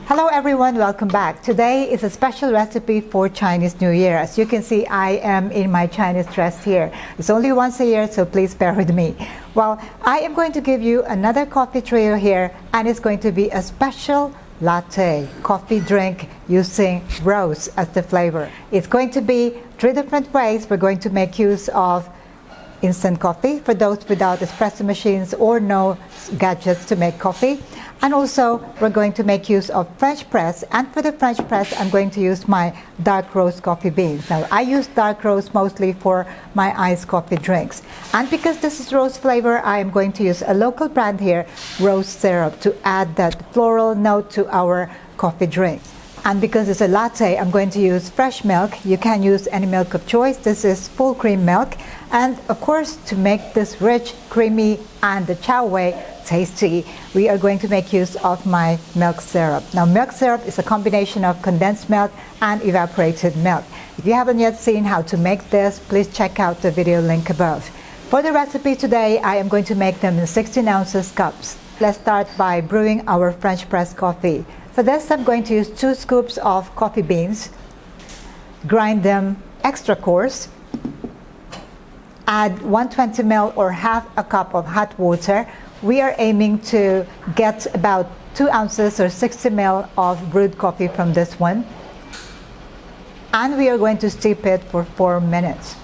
Hello everyone, welcome back. Today is a special recipe for Chinese New Year. As you can see, I am in my Chinese dress here. It's only once a year, so please bear with me. Well, I am going to give you another coffee trio here, and it's going to be a special latte coffee drink using rose as the flavor. It's going to be 3 different ways we're going to make use of instant coffee for those without espresso machines or no gadgets to make coffee. And also we're going to make use of French press, and for the French press I'm going to use my dark roast coffee beans. Now I use dark roast mostly for my iced coffee drinks, and because this is rose flavor I am going to use a local brand here, rose syrup, to add that floral note to our coffee drink. And because it's a latte, I'm going to use fresh milk. You can use any milk of choice. This is full cream milk. And of course, to make this rich, creamy, and the chow wei tasty, we are going to make use of my milk syrup. Now, milk syrup is a combination of condensed milk and evaporated milk. If you haven't yet seen how to make this, please check out the video link above. For the recipe today, I am going to make them in 16 ounces cups. Let's start by brewing our French press coffee. For this, I'm going to use 2 scoops of coffee beans, grind them extra coarse, add 120 ml or half a cup of hot water. We are aiming to get about 2 ounces or 60 ml of brewed coffee from this one. And we are going to steep it for 4 minutes.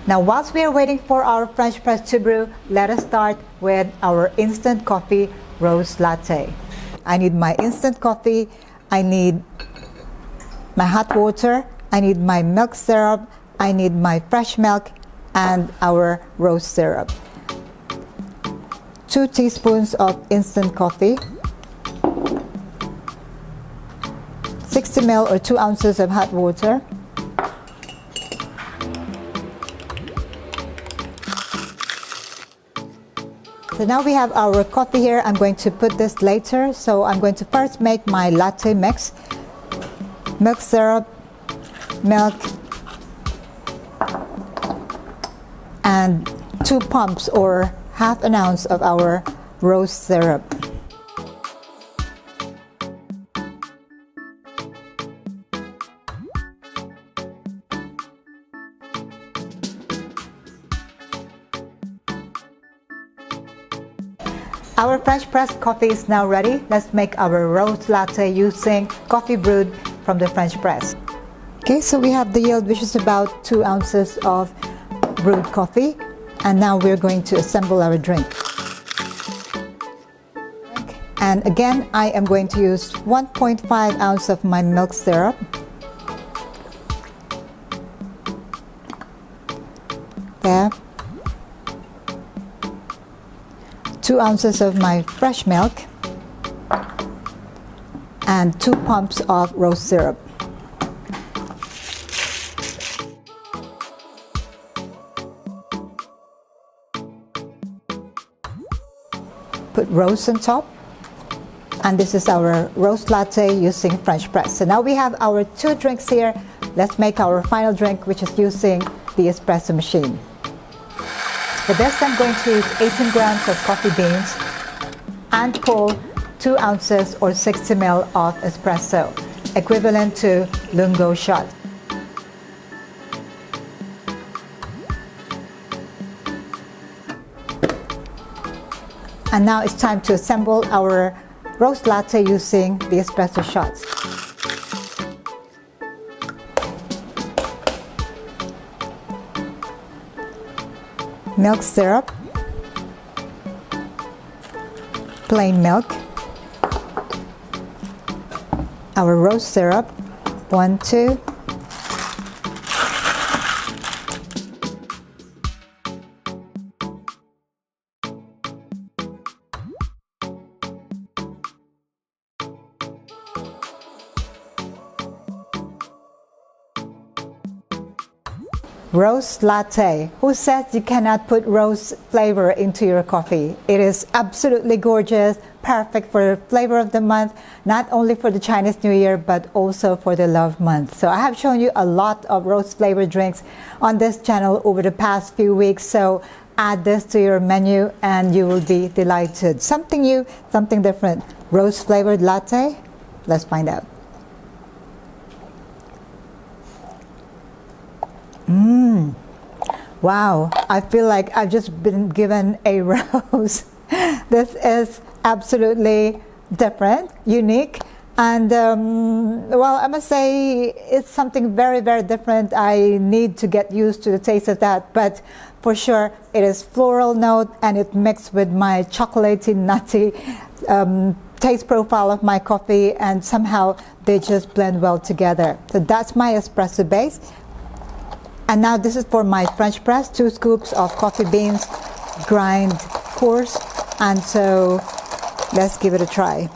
Now, whilst we are waiting for our French press to brew, let us start with our instant coffee rose latte. I need my instant coffee, I need my hot water, I need my milk syrup, I need my fresh milk, and our rose syrup. 2 teaspoons of instant coffee, 60 ml or 2 ounces of hot water, so now we have our coffee here. I'm going to put this later. So I'm going to first make my latte mix. Milk syrup, milk, and 2 pumps or half an ounce of our rose syrup. Our French press coffee is now ready. Let's make our rose latte using coffee brewed from the French press. Okay, so we have the yield, which is about 2 ounces of brewed coffee. And now we're going to assemble our drink. And again, I am going to use 1.5 ounce of my milk syrup. There. 2 ounces of my fresh milk, and 2 pumps of rose syrup. Put rose on top, and this is our rose latte using French press. So now we have our 2 drinks here. Let's make our final drink, which is using the espresso machine. For this, I'm going to use 18 grams of coffee beans and pour 2 ounces or 60 ml of espresso, equivalent to lungo shot. And now it's time to assemble our roast latte using the espresso shots. Milk syrup, plain milk, our rose syrup, 1, 2, Rose latte. Who says you cannot put rose flavor into your coffee? It is absolutely gorgeous, perfect for flavor of the month, not only for the Chinese New Year, but also for the love month. So I have shown you a lot of rose flavored drinks on this channel over the past few weeks. So add this to your menu and you will be delighted. Something new, something different. Rose flavored latte? Let's find out. Wow, I feel like I've just been given a rose. This is absolutely different, unique, and well, I must say it's something very, very different. I need to get used to the taste of that, but for sure it is floral note and it mixed with my chocolatey, nutty taste profile of my coffee, and somehow they just blend well together. So that's my espresso base. And now this is for my French press, 2 scoops of coffee beans, grind coarse, and so let's give it a try.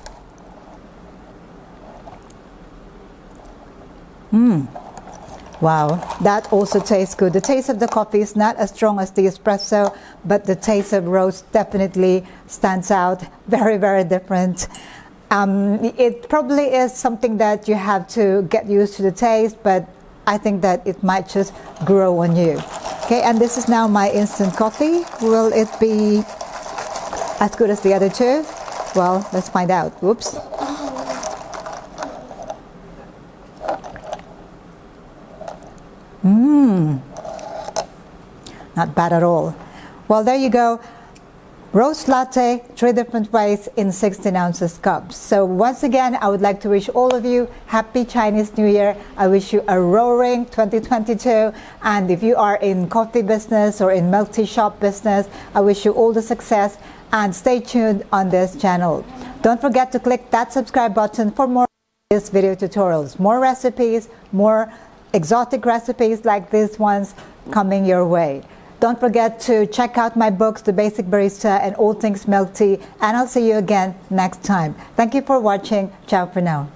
Wow, that also tastes good. The taste of the coffee is not as strong as the espresso, but the taste of roast definitely stands out. Very, very different. It probably is something that you have to get used to the taste, but I think that it might just grow on you. Okay, and this is now my instant coffee. Will it be as good as the other two? Well, let's find out. Whoops. Not bad at all. Well, there you go. Roast latte, 3 different ways in 16 ounces cups. So once again, I would like to wish all of you happy Chinese New Year. I wish you a roaring 2022. And if you are in coffee business or in milk tea shop business, I wish you all the success, and stay tuned on this channel. Don't forget to click that subscribe button for more these video tutorials, more recipes, more exotic recipes like these ones coming your way. Don't forget to check out my books, The Basic Barista and All Things Milk Tea, and I'll see you again next time. Thank you for watching. Ciao for now.